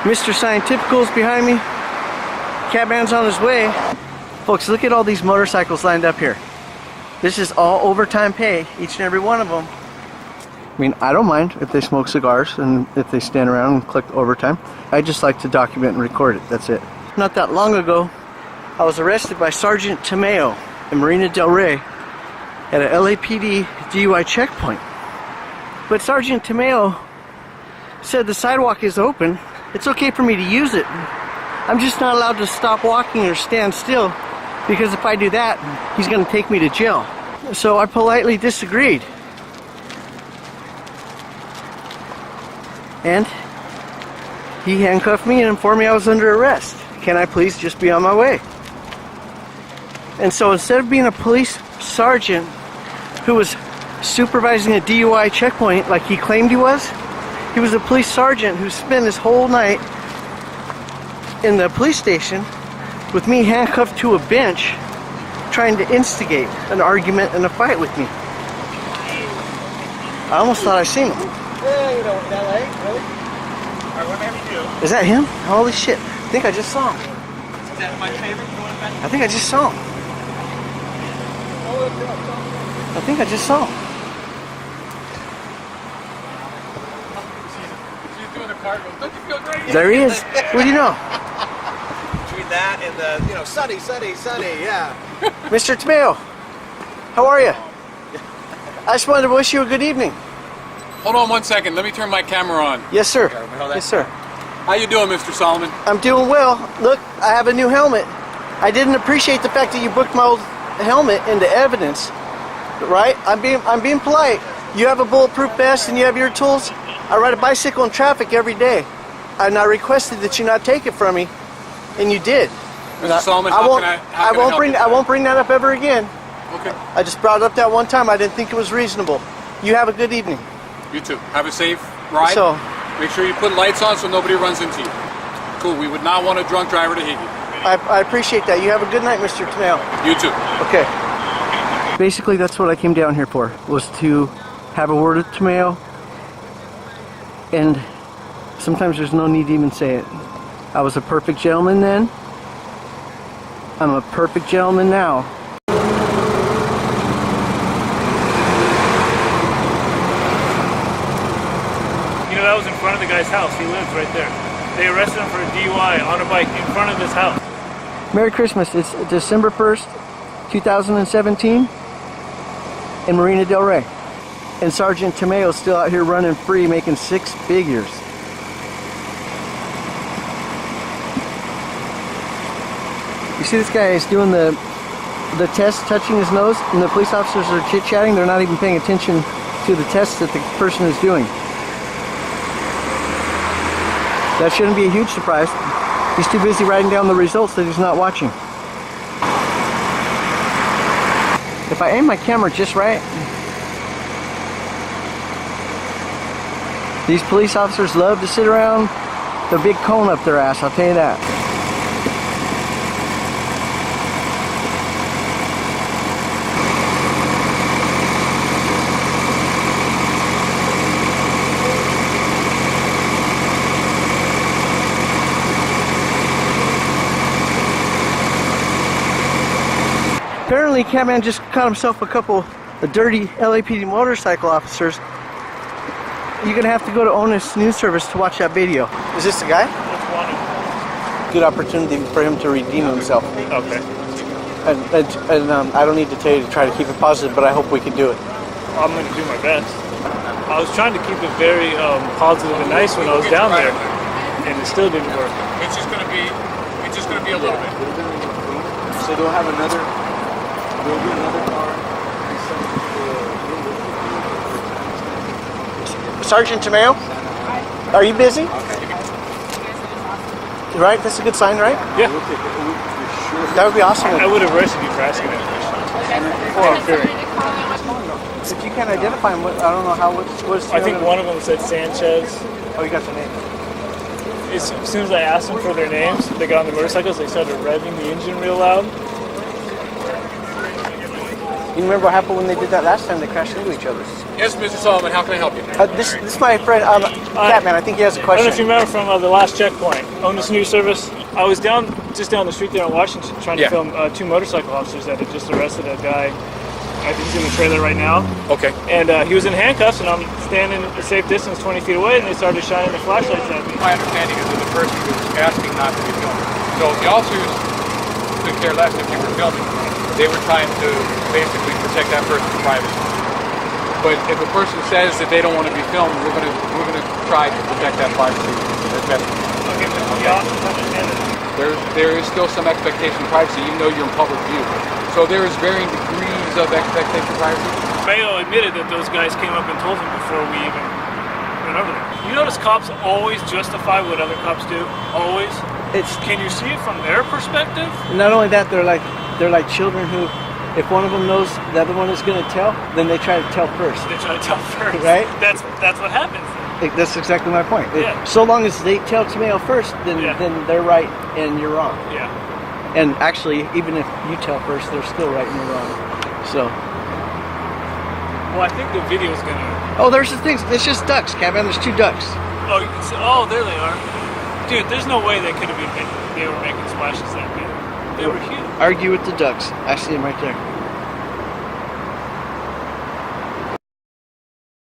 Mr. Scientifical is behind me. KATMAN's on his way. Folks, look at all these motorcycles lined up here. This is all overtime pay, each and every one of them. I mean, I don't mind if they smoke cigars and if they stand around and collect overtime. I just like to document and record it, that's it. Not that long ago, I was arrested by Sergeant Tamayo in Marina Del Rey at a LAPD DUI checkpoint. But Sergeant Tamayo said the sidewalk is open. It's okay for me to use it. I'm just not allowed to stop walking or stand still, because if I do that, he's going to take me to jail. So I politely disagreed. And he handcuffed me and informed me I was under arrest. Can I please just be on my way? And so instead of being a police sergeant who was supervising a DUI checkpoint like he claimed he was a police sergeant who spent his whole night in the police station with me handcuffed to a bench trying to instigate an argument and a fight with me. I almost thought I seen him. Hey, you know, in LA? Really? Alright, what have you do? Is that him? Holy shit. I think I just saw him. Is that my favorite going back? I think I just saw him. I think I just saw him. She's doing the cartwheel. Don't you feel great? There he is. What do you know? Between that and the, you know, sunny, yeah. Mr. Tamayo, how are you? I just wanted to wish you a good evening. Hold on 1 second. Let me turn my camera on. Yes, sir. Yes, sir. How you doing, Mr. Solomon? I'm doing well. Look, I have a new helmet. I didn't appreciate the fact that you booked my old helmet into evidence. Right? I'm being polite. You have a bulletproof vest and you have your tools. I ride a bicycle in traffic every day, and I requested that you not take it from me, and you did. Mr. Solomon, I won't bring that up ever again. Okay. I just brought it up that one time. I didn't think it was reasonable. You have a good evening. You too. Have a safe ride. So, make sure you put lights on so nobody runs into you. Cool. We would not want a drunk driver to hit you. I appreciate that. You have a good night, Mr. Tamayo. You too. Okay. Basically, that's what I came down here for, was to have a word with Tamayo. And sometimes there's no need to even say it. I was a perfect gentleman then. I'm a perfect gentleman now. You know, that was in front of the guy's house. He lives right there. They arrested him for a DUI on a bike in front of his house. Merry Christmas. It's December 1st, 2017 in Marina Del Rey. And Sergeant Tamayo's still out here running free, making 6 figures. You see this guy is doing the test, touching his nose, and the police officers are chit-chatting. They're not even paying attention to the test that the person is doing. That shouldn't be a huge surprise. He's too busy writing down the results that he's not watching. If I aim my camera just right, these police officers love to sit around the big cone up their ass, I'll tell you that. Apparently, KATMAN just caught himself a couple of dirty LAPD motorcycle officers. You're gonna have to go to Onus News Service to watch that video. Is this the guy? That's one of them. Good opportunity for him to redeem himself. Okay. And I don't need to tell you to try to keep it positive, but I hope we can do it. I'm going to do my best. I was trying to keep it very positive and nice when I was down there, and it still didn't work. It's just gonna be a little bit. So they'll have another, there'll be another car. Sergeant Tamayo, are you busy? Right, that's a good sign, right? Yeah. That would be awesome. I would have arrested you for asking that question. If you can't identify him, I don't know how. What's I think one of them said Sanchez. Oh, you got the name. As soon as I asked them for their names, they got on the motorcycles, they started revving the engine real loud. You remember what happened when they did that last time? They crashed into each other. Yes, Mr. Solomon, how can I help you? This is my friend, Catman. I think he has a I don't know if you question. remember from the last checkpoint on this news service. I was just down the street there in Washington trying to film 2 motorcycle officers that had just arrested a guy. I think he's in the trailer right now. Okay. And he was in handcuffs, and I'm standing a safe distance, 20 feet away, and they started shining the flashlights at me. My understanding is that the person was asking not to be filmed. So the officers could care less if you were filming. They were trying to basically protect that person's privacy. But if a person says that they don't want to be filmed, we're gonna try to protect that privacy as best we can. Okay, but the officers understand it. There is still some expectation of privacy, even though you're in public view. So there is varying degrees of expectation of privacy. Tamayo admitted that those guys came up and told him before we even went over there. You notice cops always justify what other cops do? Always? Can you see it from their perspective? Not only that, they're like children who, if one of them knows the other one is going to tell, then they try to tell first. They try to tell first. Right? That's what happens. That's exactly my point. Yeah. So long as they tell Tamayo first, then they're right and you're wrong. Yeah. And actually, even if you tell first, they're still right and you're wrong. So. Well, I think the video's gonna. Oh, there's the things. It's just ducks, Kevin. There's 2 ducks. Oh, you can see. Oh, there they are. Dude, there's no way they could have been. They were making splashes that big. They were huge. Argue with the ducks. I see them right there.